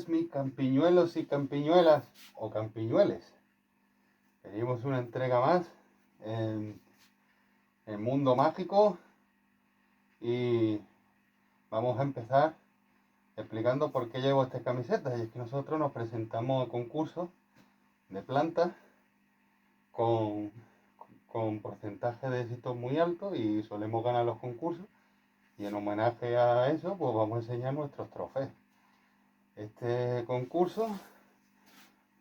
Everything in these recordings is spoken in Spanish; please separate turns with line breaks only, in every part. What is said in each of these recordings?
Mis campiñuelos y campiñuelas o campiñueles. Tenemos una entrega más en el mundo mágico y vamos a empezar explicando por qué llevo esta camiseta. Y es que nosotros nos presentamos a concursos de plantas con porcentaje de éxito muy alto y solemos ganar los concursos, y en homenaje a eso pues vamos a enseñar nuestros trofeos. Este concurso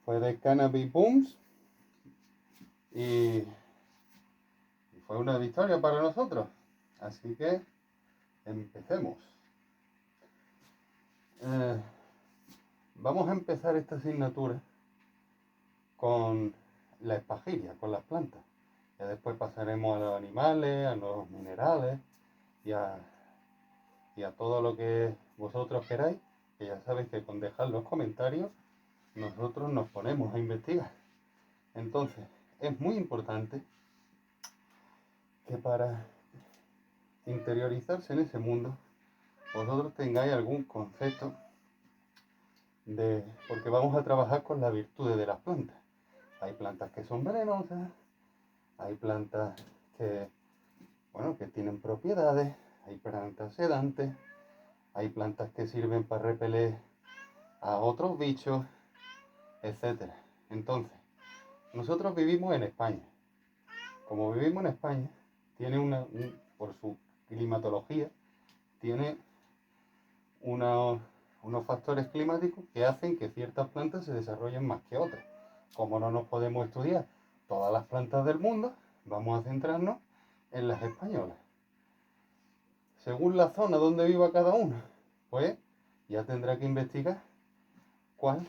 fue de Cannabis Booms y fue una victoria para nosotros. Así que empecemos. Vamos a empezar esta asignatura con la espagiria, con las plantas. Ya después pasaremos a los animales, a los minerales y a todo lo que vosotros queráis, que ya sabéis que con dejar los comentarios nosotros nos ponemos a investigar. Entonces, es muy importante que para interiorizarse en ese mundo vosotros tengáis algún concepto porque vamos a trabajar con las virtudes de las plantas. Hay plantas que son venenosas, hay plantas que tienen propiedades, hay plantas sedantes, hay plantas que sirven para repeler a otros bichos, etc. Entonces, nosotros vivimos en España. Como vivimos en España, tiene por su climatología, tiene unos factores climáticos que hacen que ciertas plantas se desarrollen más que otras. Como no nos podemos estudiar todas las plantas del mundo, vamos a centrarnos en las españolas. Según la zona donde viva cada una, pues ya tendrá que investigar cuál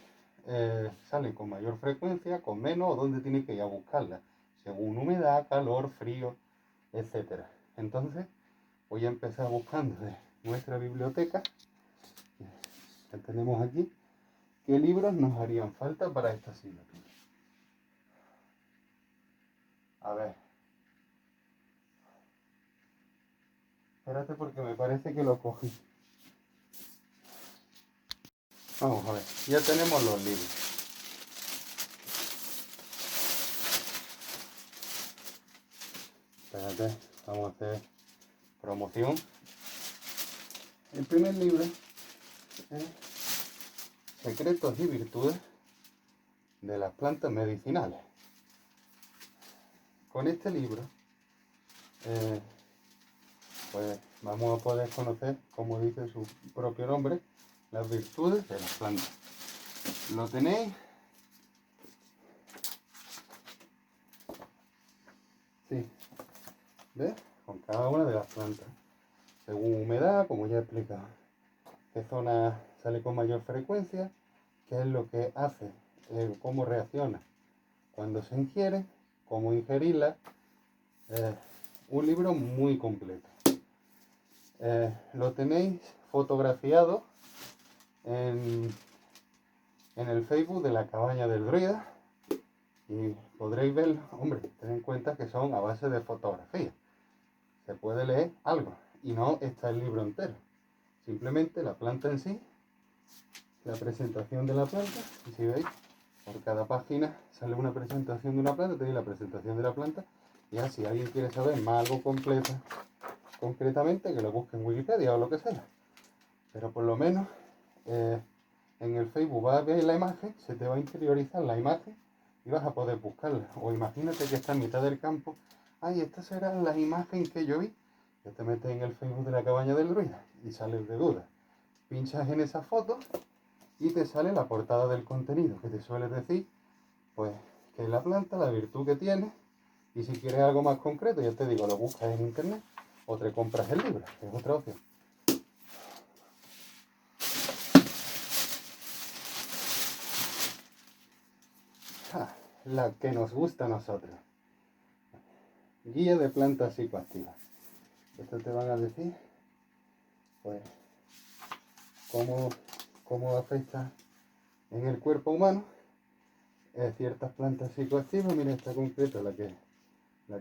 sale con mayor frecuencia, con menos, o dónde tiene que ir a buscarla, según humedad, calor, frío, etc. Entonces voy a empezar buscando de nuestra biblioteca, que tenemos aquí, qué libros nos harían falta para esta asignatura. A ver, espérate porque me parece que lo cogí. Vamos a ver, ya tenemos los libros. Espérate, vamos a hacer promoción. El primer libro es Secretos y virtudes de las plantas medicinales. con este libro, pues vamos a poder conocer, como dice su propio nombre, las virtudes de las plantas. ¿Lo tenéis? Sí. ¿Ves? Con cada una de las plantas. Según humedad, como ya he explicado. ¿Qué zona sale con mayor frecuencia? ¿Qué es lo que hace? ¿Cómo reacciona? Cuando se ingiere, cómo ingerirla. Un libro muy completo. Lo tenéis fotografiado en el Facebook de la Cabaña del Druida y podréis verlo. Hombre, ten en cuenta que son a base de fotografía. Se puede leer algo y no está el libro entero. Simplemente la planta en sí, la presentación de la planta, y si veis, por cada página sale una presentación de una planta, tenéis la presentación de la planta, y ya si alguien quiere saber más algo completo, concretamente, que lo busque en Wikipedia o lo que sea. Pero por lo menos en el Facebook vas a ver la imagen, se te va a interiorizar la imagen y vas a poder buscarla. O imagínate que está en mitad del campo, ay, esta será la imagen que yo vi. Que te metes en el Facebook de la Cabaña del Druida y sales de duda. Pinchas en esa foto y te sale la portada del contenido, que te suele decir, pues, que es la planta, la virtud que tiene, y si quieres algo más concreto, ya te digo, lo buscas en internet o te compras el libro, que es otra opción. La que nos gusta a nosotros. Guía de plantas psicoactivas. Esto te van a decir, pues, cómo afecta en el cuerpo humano ciertas plantas psicoactivas. Mira, esta concreta, la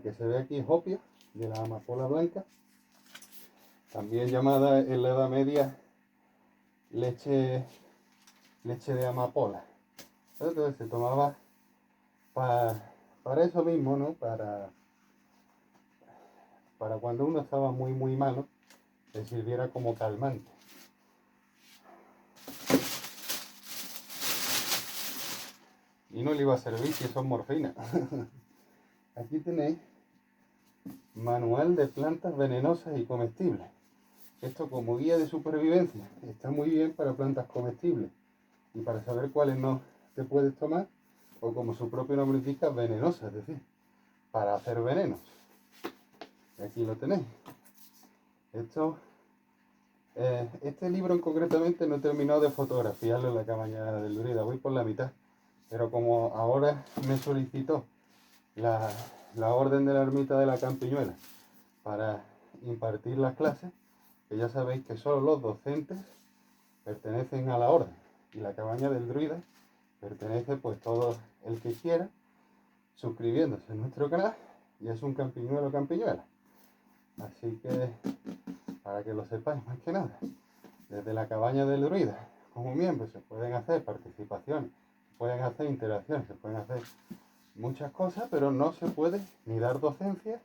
que se ve aquí es opio, de la amapola blanca, también llamada en la Edad Media leche de amapola. Entonces se tomaba para eso mismo, ¿no? Para cuando uno estaba muy malo, le sirviera como calmante. Y no le iba a servir si son morfina. Aquí tenéis manual de plantas venenosas y comestibles. Esto como guía de supervivencia está muy bien para plantas comestibles y para saber cuáles no te puedes tomar, o como su propio nombre indica, venenosas, es decir, para hacer venenos. Y aquí lo tenéis. Este libro concretamente no he terminado de fotografiarlo en la Cabaña del Druida, voy por la mitad. Pero como ahora me solicitó la orden de la ermita de la Campiñuela para impartir las clases, que ya sabéis que solo los docentes pertenecen a la orden, y la Cabaña del Druida pertenece pues todo el que quiera, suscribiéndose a nuestro canal, y es un campiñuelo campiñuela. Así que, para que lo sepáis más que nada, desde la Cabaña del Druida, como miembros, se pueden hacer participaciones, se pueden hacer interacciones, se pueden hacer muchas cosas, pero no se puede ni dar docencia,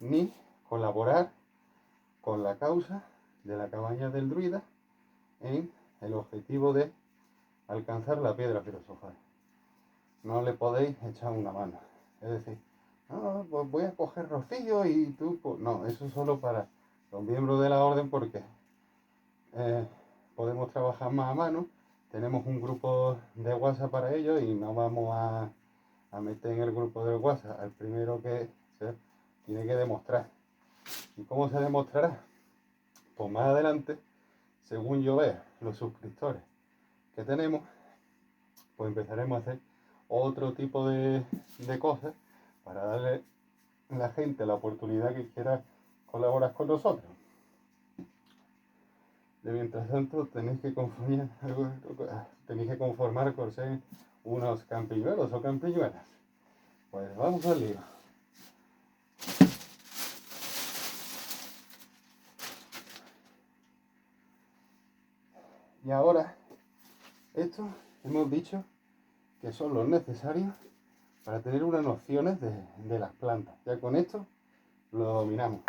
ni colaborar con la causa de la Cabaña del Druida en el objetivo de alcanzar la piedra filosofal. No le podéis echar una mano. Es decir, no, pues voy a coger rocío y tú... Pues, no, eso es solo para los miembros de la orden, porque podemos trabajar más a mano. Tenemos un grupo de WhatsApp para ello y no vamos a meter en el grupo de WhatsApp al primero que se tiene que demostrar. ¿Y cómo se demostrará? Pues más adelante, según yo vea los suscriptores que tenemos, pues empezaremos a hacer otro tipo de cosas para darle a la gente la oportunidad que quiera colaborar con nosotros. De mientras tanto tenéis que conformar con ser unos campiñuelos o campiñuelas. Pues vamos al lío. Y ahora, esto hemos dicho que son los necesarios para tener unas nociones de las plantas. Ya con esto lo dominamos.